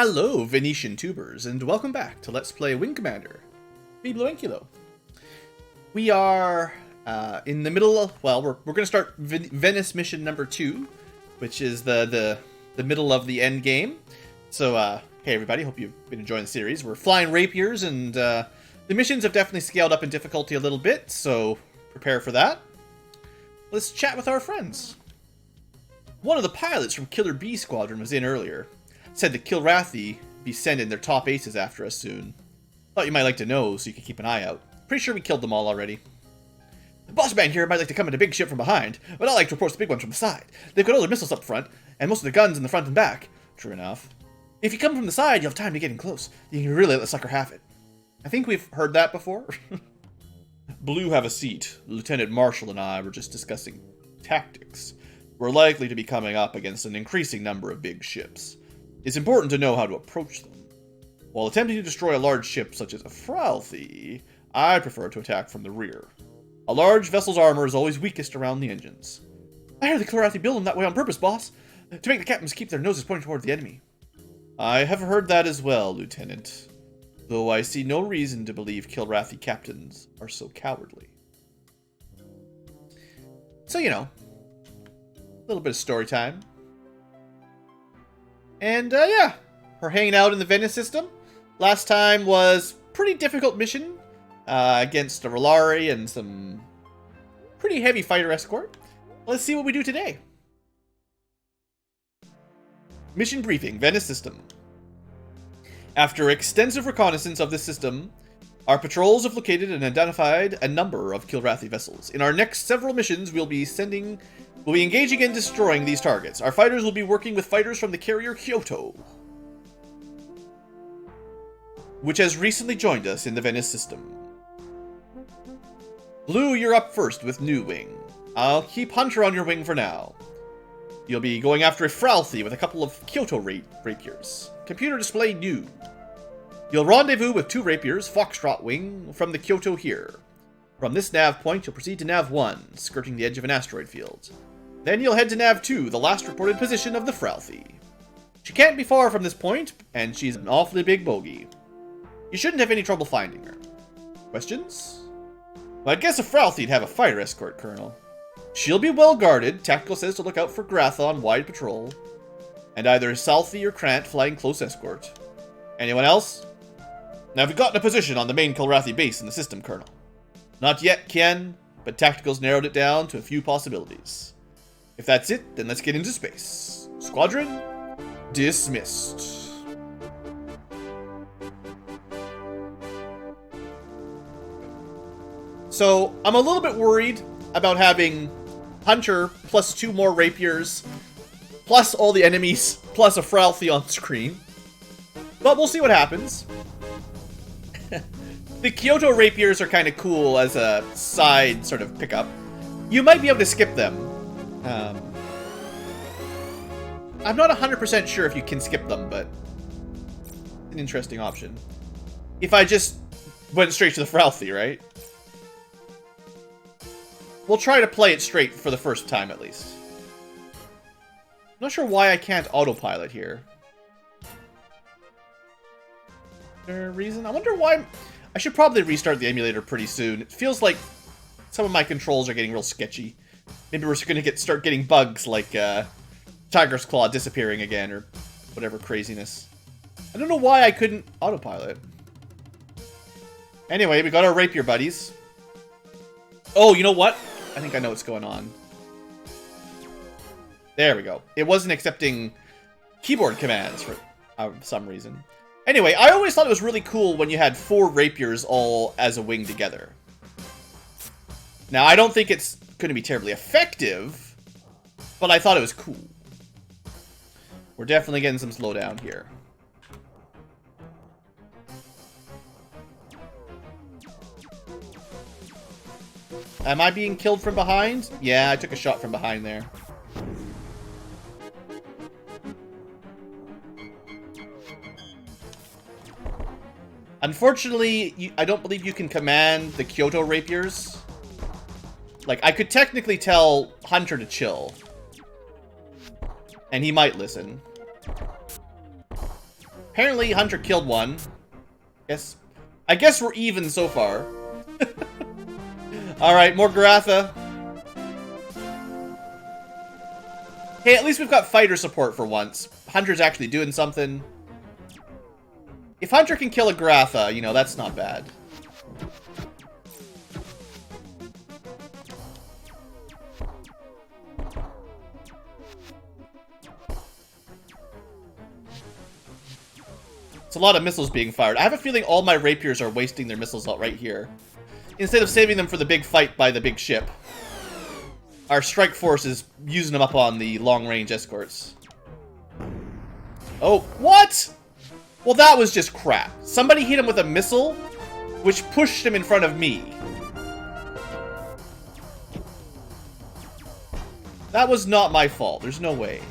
Hello, Venetian tubers, and welcome back to Let's Play Wing Commander, me, BlueAnkylo. We are in the middle of, well, we're going to start Venice mission number 2, which is the middle of the end game. So, hey everybody, hope you've been enjoying the series. We're flying rapiers, and the missions have definitely scaled up in difficulty a little bit, so prepare for that. Let's chat with our friends. One of the pilots from Killer B Squadron was in earlier. Said that Kilrathi be sending their top aces after us soon. Thought you might like to know, so you can keep an eye out. Pretty sure we killed them all already. The boss man here might like to come in a big ship from behind, but I like to approach the big ones from the side. They've got all their missiles up front, and most of the guns in the front and back. True enough. If you come from the side, you'll have time to get in close. You can really let the sucker have it. I think we've heard that before. Blue, have a seat. Lieutenant Marshall and I were just discussing tactics. We're likely to be coming up against an increasing number of big ships. It's important to know how to approach them. While attempting to destroy a large ship such as a Fralthy, I prefer to attack from the rear. A large vessel's armor is always weakest around the engines. I hear the Kilrathi build them that way on purpose, boss, to make the captains keep their noses pointing toward the enemy. I have heard that as well, Lieutenant, though I see no reason to believe Kilrathi captains are so cowardly. So, you know, a little bit of story time. And, yeah, we're hanging out in the Venice system. Last time was pretty difficult mission against a R'hllari and some pretty heavy fighter escort. Let's see what we do today. Mission briefing, Venice system. After extensive reconnaissance of this system, our patrols have located and identified a number of Kilrathi vessels. In our next several missions, we'll be engaging and destroying these targets. Our fighters will be working with fighters from the carrier Kyoto, which has recently joined us in the Venice system. Blue, you're up first with new wing. I'll keep Hunter on your wing for now. You'll be going after a Fralthy with a couple of Kyoto rapiers. Computer display new. You'll rendezvous with 2 rapiers, Foxtrot wing, from the Kyoto here. From this nav point, you'll proceed to nav 1, skirting the edge of an asteroid field. Then you'll head to nav 2, the last reported position of the Fralthy. She can't be far from this point, and she's an awfully big bogey. You shouldn't have any trouble finding her. Questions? Well, I'd guess a Fralthy'd have a fighter escort, Colonel. She'll be well guarded. Tactical says to look out for Gratha on wide patrol. And either Southey or Krant flying close escort. Anyone else? Now, we've gotten a position on the main Kilrathi base in the system, Colonel. Not yet, Ken, but Tactical's narrowed it down to a few possibilities. If that's it, then let's get into space. Squadron, dismissed. So, I'm a little bit worried about having Hunter plus 2 more rapiers, plus all the enemies, plus a Fralthy on screen. But we'll see what happens. The Kyoto rapiers are kind of cool as a side sort of pickup. You might be able to skip them. I'm not 100% sure if you can skip them, but an interesting option. If I just went straight to the Fralthy, right? We'll try to play it straight for the first time, at least. I'm not sure why I can't autopilot here. Is there a reason? I wonder why... I should probably restart the emulator pretty soon. It feels like some of my controls are getting real sketchy. Maybe we're going to start getting bugs like Tiger's Claw disappearing again, or whatever craziness. I don't know why I couldn't autopilot. Anyway, we got our rapier buddies. Oh, you know what? I think I know what's going on. There we go. It wasn't accepting keyboard commands for some reason. Anyway, I always thought it was really cool when you had 4 rapiers all as a wing together. Now, I don't think it's going to be terribly effective, but I thought it was cool. We're definitely getting some slowdown here. Am I being killed from behind? Yeah, I took a shot from behind there. Unfortunately, I don't believe you can command the Kyoto rapiers. Like, I could technically tell Hunter to chill. And he might listen. Apparently, Hunter killed one. I guess we're even so far. Alright, more Garatha. Hey, at least we've got fighter support for once. Hunter's actually doing something. If Hunter can kill a Garatha, you know, that's not bad. It's a lot of missiles being fired. I have a feeling all my rapiers are wasting their missiles out right here. Instead of saving them for the big fight by the big ship. Our strike force is using them up on the long-range escorts. Oh, what? Well, that was just crap. Somebody hit him with a missile, which pushed him in front of me. That was not my fault. There's no way.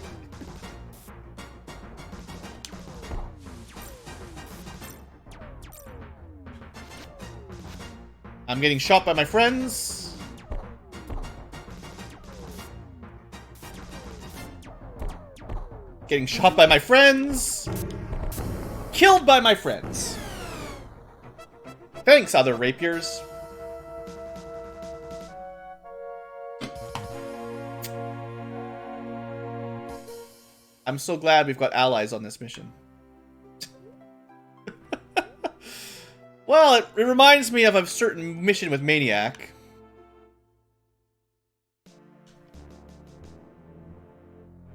I'm getting shot by my friends. Getting shot by my friends. Killed by my friends. Thanks, other rapiers. I'm so glad we've got allies on this mission. Well, it reminds me of a certain mission with Maniac.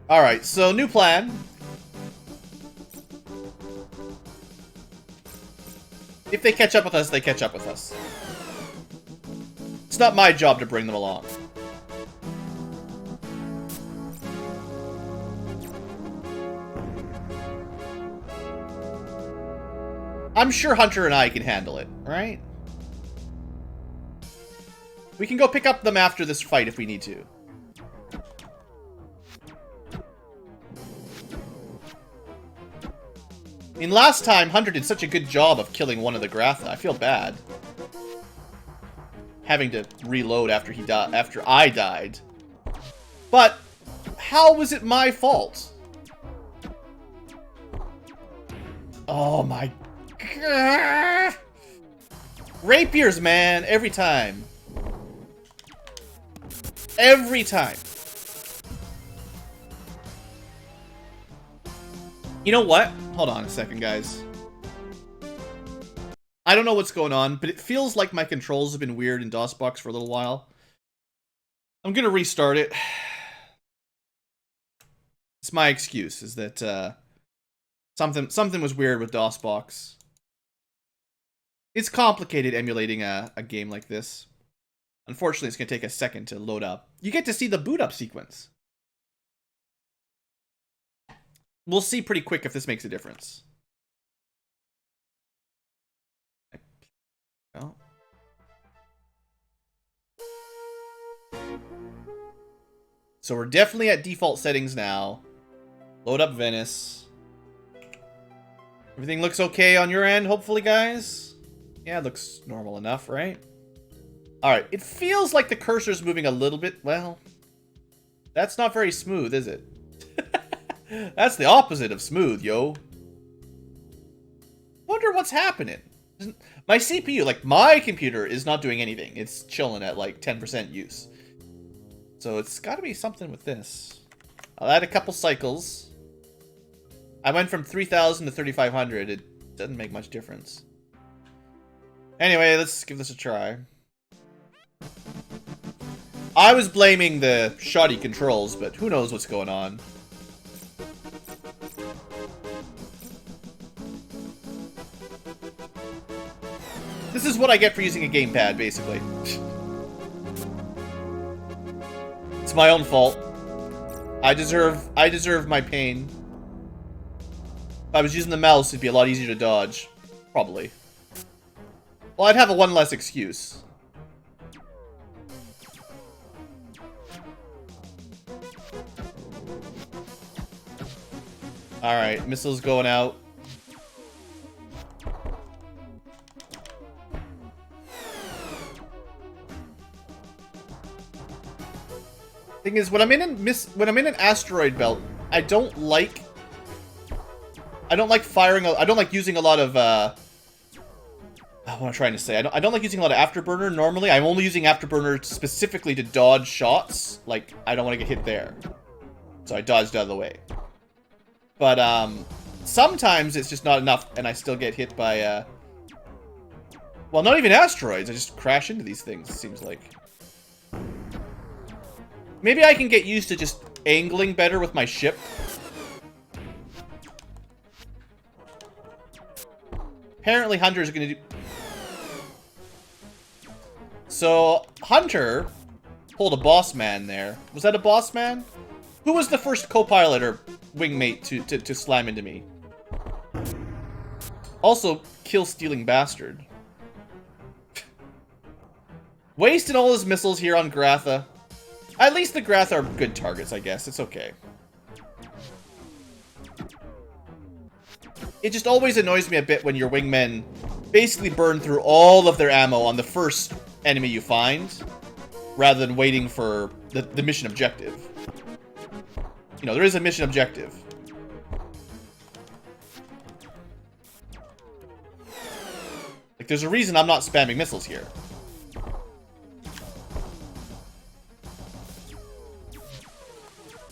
Alright, so new plan. If they catch up with us, they catch up with us. It's not my job to bring them along. I'm sure Hunter and I can handle it, right? We can go pick up them after this fight if we need to. I mean, last time, Hunter did such a good job of killing one of the Garatha. I feel bad. Having to reload after I died. But, how was it my fault? Oh my god. Rapiers, man. Every time. Every time. You know what? Hold on a second, guys. I don't know what's going on, but it feels like my controls have been weird in DOSBox for a little while. I'm gonna restart it. It's my excuse, is that something was weird with DOSBox. It's complicated emulating a game like this. Unfortunately, it's gonna take a second to load up. You get to see the boot up sequence. We'll see pretty quick if this makes a difference. Oh. So we're definitely at default settings now. Load up Venice. Everything looks okay on your end, hopefully, guys? Yeah, it looks normal enough, right? Alright, it feels like the cursor's moving a little bit. Well, that's not very smooth, is it? That's the opposite of smooth, yo. Wonder what's happening. My CPU, like my computer, is not doing anything. It's chilling at like 10% use. So it's got to be something with this. I'll add a couple cycles. I went from 3,000 to 3,500. It doesn't make much difference. Anyway, let's give this a try. I was blaming the shoddy controls, but who knows what's going on. This is what I get for using a gamepad, basically. It's my own fault. I deserve my pain. If I was using the mouse, it'd be a lot easier to dodge. Probably. Well, I'd have a one less excuse. Alright, missiles going out. Thing is, when I'm in an asteroid belt, I don't like I don't like firing. I don't like using a lot of. What am I trying to say? I don't like using a lot of afterburner normally. I'm only using afterburner specifically to dodge shots. Like, I don't want to get hit there. So I dodged out of the way. But, sometimes it's just not enough and I still get hit by, well, not even asteroids. I just crash into these things, it seems like. Maybe I can get used to just angling better with my ship. Apparently Hunter's gonna do... So, Hunter pulled a boss man there. Was that a boss man? Who was the first co-pilot or wingmate to slam into me? Also, kill-stealing bastard. Wasted all his missiles here on Gratha. At least the Gratha are good targets, I guess. It's okay. It just always annoys me a bit when your wingmen basically burn through all of their ammo on the first enemy you find, rather than waiting for the mission objective. You know, there is a mission objective. Like, there's a reason I'm not spamming missiles here.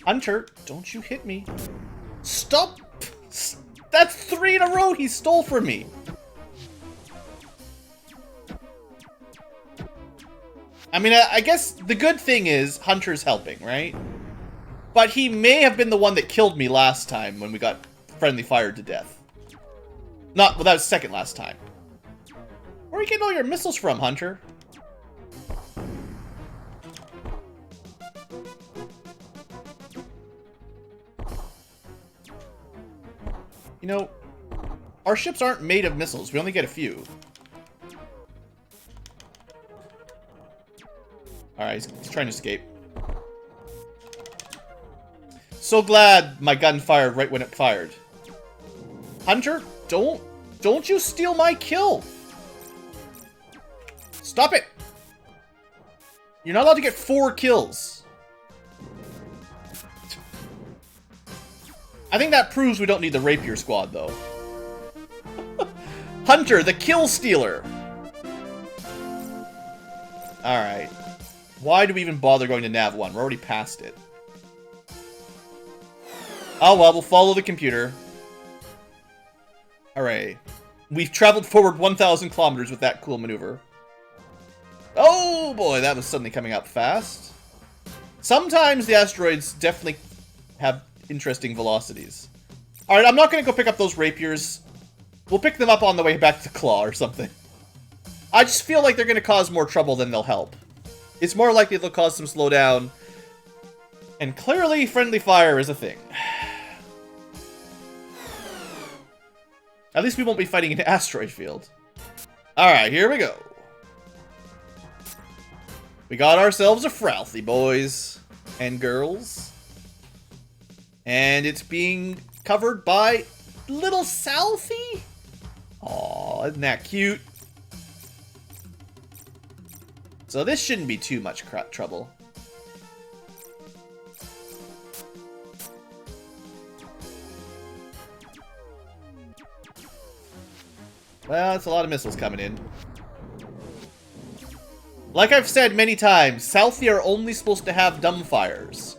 Hunter, don't you hit me. Stop! That's 3 in a row he stole from me! I mean, I guess the good thing is Hunter's helping, right? But he may have been the one that killed me last time when we got friendly fired to death. Not, well, that was second last time. Where are you getting all your missiles from, Hunter? You know, our ships aren't made of missiles. We only get a few. Alright, he's trying to escape. So glad my gun fired right when it fired. Hunter, don't you steal my kill! Stop it! You're not allowed to get 4 kills. I think that proves we don't need the Rapier Squad, though. Hunter, the kill stealer! Alright. Why do we even bother going to Nav 1? We're already past it. Oh well, we'll follow the computer. Hooray. We've traveled forward 1,000 kilometers with that cool maneuver. Oh boy, that was suddenly coming up fast. Sometimes the asteroids definitely have interesting velocities. Alright, I'm not going to go pick up those rapiers. We'll pick them up on the way back to Claw or something. I just feel like they're going to cause more trouble than they'll help. It's more likely they'll cause some slowdown. And clearly, friendly fire is a thing. At least we won't be fighting an asteroid field. Alright, here we go. We got ourselves a Fralthy, boys and girls. And it's being covered by little Southie? Aw, isn't that cute? So this shouldn't be too much trouble. Well, it's a lot of missiles coming in. Like I've said many times, Southie are only supposed to have dumbfires.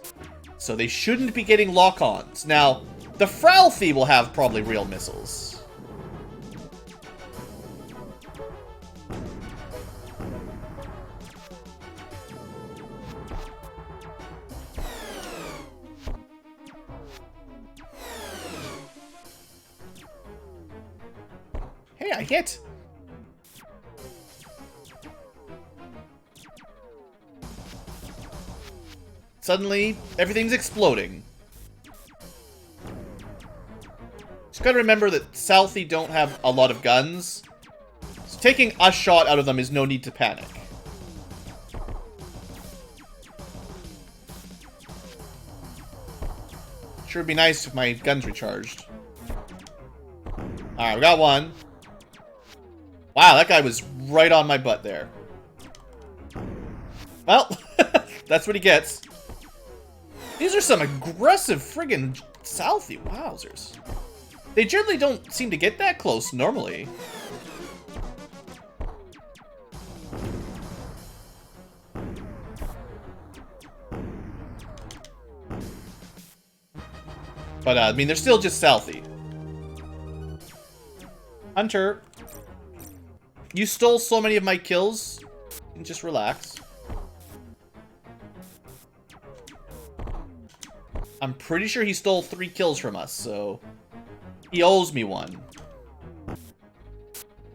So they shouldn't be getting lock-ons. Now, the Fralthy will have probably real missiles. Hey, I hit! Suddenly, everything's exploding. Just gotta remember that Southie don't have a lot of guns. So taking a shot out of them is no need to panic. Sure would be nice if my guns recharged. Alright, we got one. Wow, that guy was right on my butt there. Well, that's what he gets. These are some aggressive friggin' Southie. Wowzers. They generally don't seem to get that close normally. But, I mean, they're still just stealthy. Hunter. You stole so many of my kills. You can just relax. I'm pretty sure he stole 3 kills from us, so... He owes me one.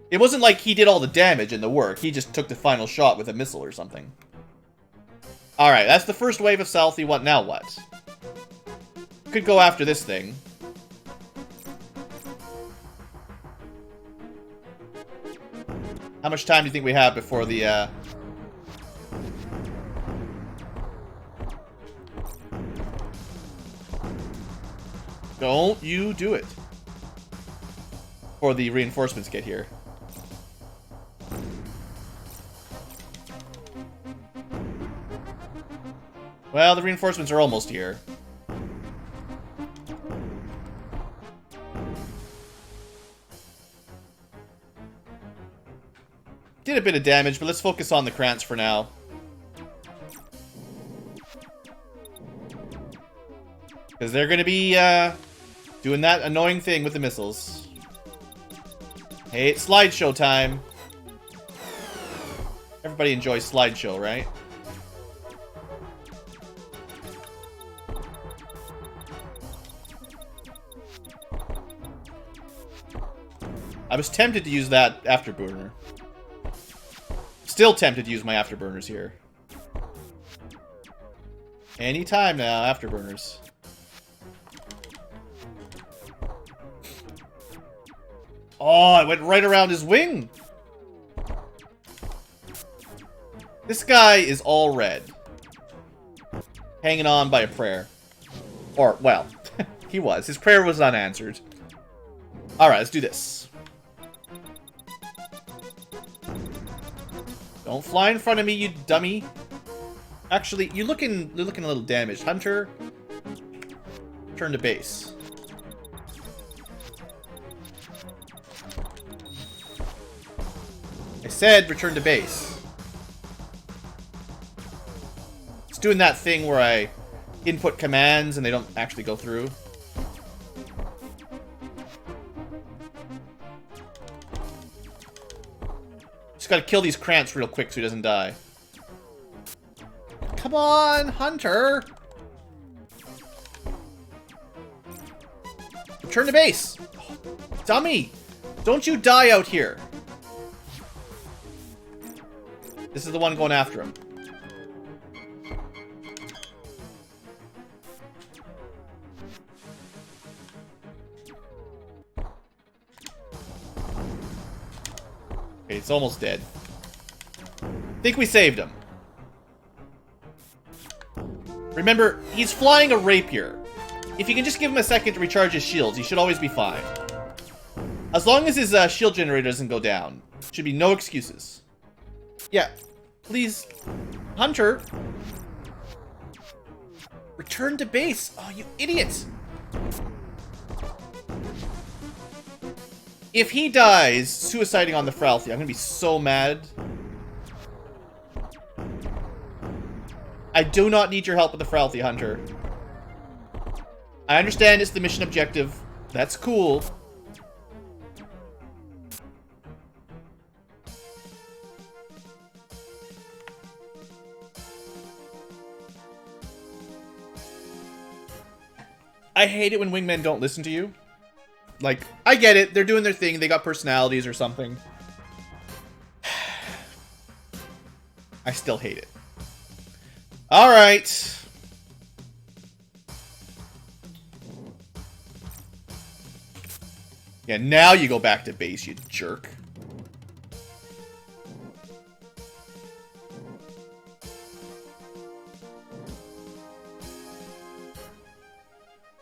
It wasn't like he did all the damage and the work. He just took the final shot with a missile or something. Alright, that's the first wave of stealthy. What now what? Could go after this thing. How much time do you think we have before the, Don't you do it. Before the reinforcements get here. Well, the reinforcements are almost here. Did a bit of damage, but let's focus on the Krantz for now. Because they're going to be doing that annoying thing with the missiles. Hey, it's slideshow time. Everybody enjoys slideshow, right? I was tempted to use that afterburner. Still tempted to use my afterburners here. Anytime now, afterburners. Oh, I went right around his wing. This guy is all red. Hanging on by a prayer. Or, well, he was. His prayer was unanswered. Alright, let's do this. Don't fly in front of me, you dummy. Actually, you're looking a little damaged. Hunter, turn to base. I said return to base. It's doing that thing where I input commands and they don't actually go through. Just gotta kill these Krantz real quick so he doesn't die. Come on, Hunter! Return to base! Dummy! Don't you die out here! This is the one going after him. Okay, it's almost dead. Think we saved him. Remember, he's flying a rapier. If you can just give him a second to recharge his shields, he should always be fine. As long as his shield generator doesn't go down, should be no excuses. Yeah, please, Hunter. Return to base. Oh, you idiot. If he dies suiciding on the Fralthy, I'm gonna be so mad. I do not need your help with the Fralthy, Hunter. I understand it's the mission objective. That's cool. I hate it when wingmen don't listen to you. Like, I get it. They're doing their thing. They got personalities or something. I still hate it. Alright. Yeah, now you go back to base, you jerk.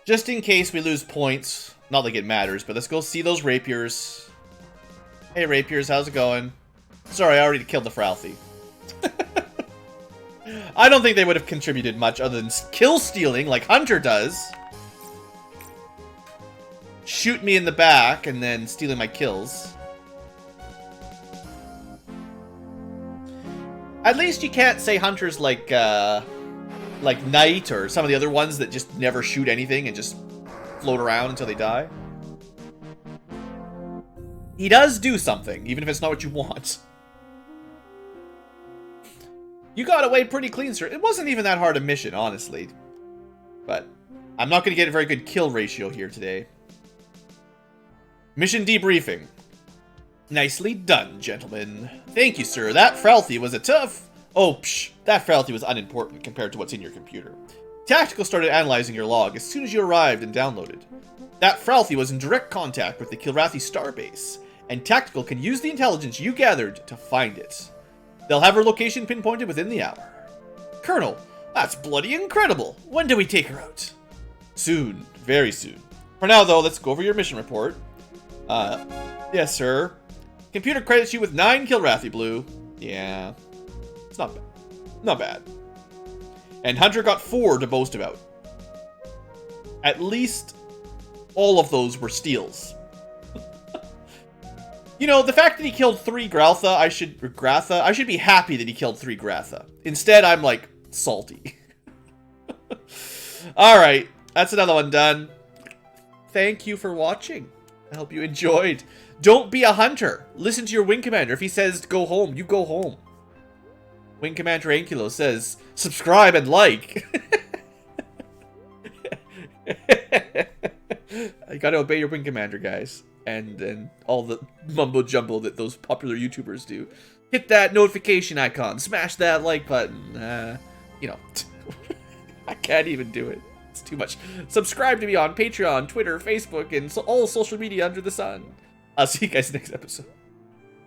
Just in case we lose points. Not like it matters, but let's go see those rapiers. Hey, rapiers, how's it going? Sorry, I already killed the Fralthy. I don't think they would have contributed much other than kill stealing like Hunter does. shoot me in the back and then stealing my kills. At least you can't say hunters like Knight or some of the other ones that just never shoot anything and just float around until they die. He does do something, even if it's not what you want. You got away pretty clean, sir. It wasn't even that hard a mission, honestly. But I'm not going to get a very good kill ratio here today. Mission debriefing. Nicely done, gentlemen. Thank you, sir. That Fralthy was a tough... Oh, psh. That Fralthy was unimportant compared to what's in your computer. Tactical started analyzing your log as soon as you arrived and downloaded. That Fralthy was in direct contact with the Kilrathi starbase, and Tactical can use the intelligence you gathered to find it. They'll have her location pinpointed within the hour. Colonel, that's bloody incredible. When do we take her out? Soon. Very soon. For now, though, let's go over your mission report. Yes, sir. Computer credits you with 9 Kilrathi, Blue. Yeah. It's not bad. Not bad. And Hunter got 4 to boast about. At least all of those were steals. You know, the fact that he killed 3 Gratha, I should be happy that he killed 3 Gratha. Instead, I'm, like, salty. Alright, that's another one done. Thank you for watching. I hope you enjoyed. Don't be a hunter. Listen to your wing commander. If he says go home, you go home. Wing Commander Ankylo says, subscribe and like. You gotta obey your wing commander, guys. And all the mumbo jumbo that those popular YouTubers do. Hit that notification icon. Smash that like button. You know, I can't even do it. It's too much. Subscribe to me on Patreon, Twitter, Facebook, and all social media under the sun. I'll see you guys next episode.